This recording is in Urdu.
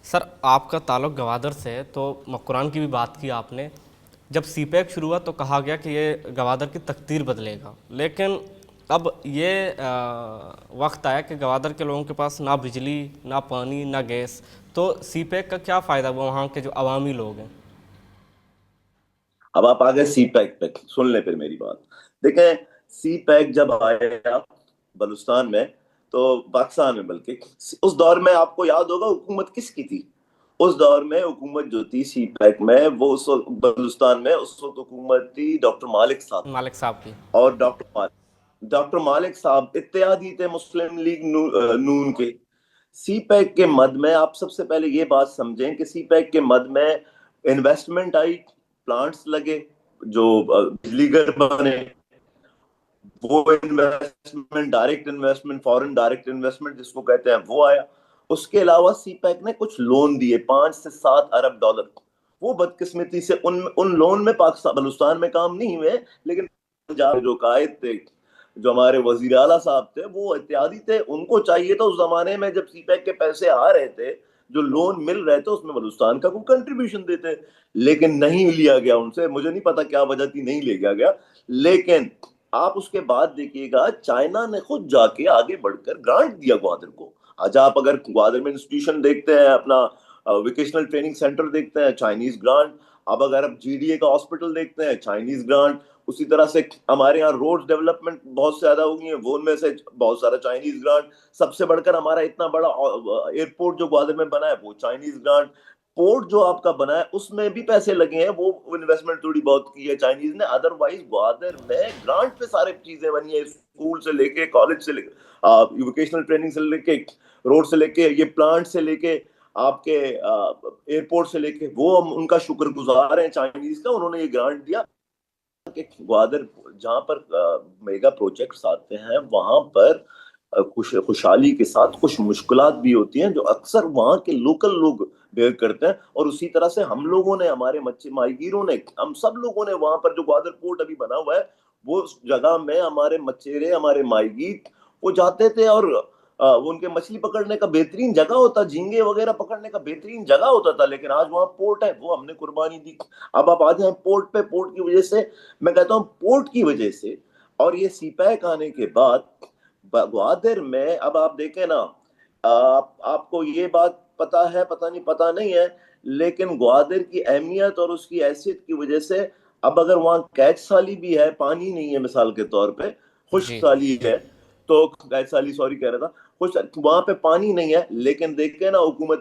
سر آپ کا تعلق گوادر سے ہے، تو قرآن کی بھی بات کی آپ نے. جب سی پیک شروع ہوا تو کہا گیا کہ یہ گوادر کی تقدیر بدلے گا، لیکن اب یہ وقت آیا کہ گوادر کے لوگوں کے پاس نہ بجلی، نہ پانی، نہ گیس. تو سی پیک کا کیا فائدہ ہوا وہاں کے جو عوامی لوگ ہیں؟ اب آپ آگے سی پیک پہ سن لیں پھر میری بات. دیکھیں، سی پیک جب آیا بلوچستان میں، تو پاکستان میں بلکہ اس دور میں آپ کو یاد ہوگا حکومت کس کی تھی. اس دور میں حکومت جو تھی سی پیک میں، وہ اس وقت بلوچستان میں اس وقت حکومت تھی ڈاکٹر مالک صاحب کی. مالک صاحب کی. اور ڈاکٹر مالک صاحب اتحادی تھے مسلم لیگ نون کے. سی پیک کے مد میں آپ سب سے پہلے یہ بات سمجھیں کہ سی پیک کے مد میں انویسٹمنٹ آئی، پلانٹس لگے، جو بجلی گھر بنے. وہ investment, direct investment, foreign direct investment جس کو کہتے ہیں، وہ آیا. اس کے علاوہ سی پیک نے کچھ لون دیے، 5 سے 7 ارب ڈالر. وہ بدقسمتی سے ان لون میں پاکستان بلوچستان میں کام نہیں ہوئے، لیکن پنجاب جو قائد تھے، جو ہمارے وزیر اعلیٰ صاحب تھے، وہ اتحادی تھے. ان کو چاہیے تھا اس زمانے میں جب سی پیک کے پیسے آ رہے تھے، جو لون مل رہے تھے، اس میں بلوچستان کا کوئی کنٹریبیوشن دیتے. لیکن نہیں لیا گیا ان سے. مجھے نہیں پتا کیا وجہ تھی، نہیں لیا گیا. لیکن آپ اس کے بعد دیکھیے گا، چائنا نے خود جا کے آگے بڑھ کر گرانٹ دیا گوادر کو. آج آپ اگر گوادر میں انسٹیٹیوشن دیکھتے ہیں، اپنا ووکیشنل ٹریننگ سینٹر دیکھتے ہیں، چائنیز گرانٹ. اب اگر آپ جی ڈی اے کا ہاسپٹل دیکھتے ہیں، چائنیز گرانٹ. اسی طرح سے ہمارے یہاں روڈ ڈیولپمنٹ بہت زیادہ ہو گئی ہیں، وہ ان میں سے بہت سارا چائنیز گرانٹ. سب سے بڑھ کر ہمارا اتنا بڑا ایئرپورٹ جو گوادر میں بنا ہے، وہ چائنیز گرانٹ. پورٹ جو آپ کا بنا ہے، اس میں بھی پیسے لگے ہیں، وہ انویسٹمنٹ تھوڑی بہت کی ہے چائنیز نے. ادر وائز گوادر میں گرانٹ پہ سارے چیزیں بنی ہیں، اسکول سے لے کے کالج سے لے کے ووکیشنل ٹریننگ سے لے کے روڈ سے لے کے یہ پلانٹ سے لے کے آپ کے ایئرپورٹ سے لے کے. وہ ہم ان کا شکر گزار ہیں چائنیز کا، انہوں نے یہ گرانٹ دیا کہ گوادر جہاں پر میگا پروجیکٹس آتے ہیں، وہاں پر خوشحالی کے ساتھ کچھ مشکلات بھی ہوتی ہیں، جو اکثر وہاں کے لوکل لوگ بیئر کرتے ہیں. اور اسی طرح سے ہم لوگوں نے، ہمارے ماہی گیروں نے، ہم سب لوگوں نے وہاں پر جو گوادر پورٹ ابھی بنا ہوا ہے، وہ اس جگہ میں ہمارے مچھیرے، ہمارے ماہی گیر وہ جاتے تھے. اور وہ ان کے مچھلی پکڑنے کا بہترین جگہ ہوتا، جھینگے وغیرہ پکڑنے کا بہترین جگہ ہوتا تھا. لیکن آج وہاں پورٹ ہے، وہ ہم نے قربانی دی. اب آپ آ جائیں پورٹ پہ. پورٹ کی وجہ سے، میں کہتا ہوں پورٹ کی وجہ سے اور یہ سی پیک آنے کے بعد گوادر میں، اب آپ دیکھیں نا، آپ کو یہ بات پتا ہے، پتا نہیں ہے، لیکن گوادر کی اہمیت اور اس کی حیثیت کی وجہ سے اب اگر وہاں کیچ سالی بھی ہے، پانی نہیں ہے مثال کے طور پہ، خشک جی. سالی ہے، تو کیچ سالی سوری کہہ رہا تھا، وہاں پہ پانی نہیں ہے، لیکن دیکھیں نا حکومت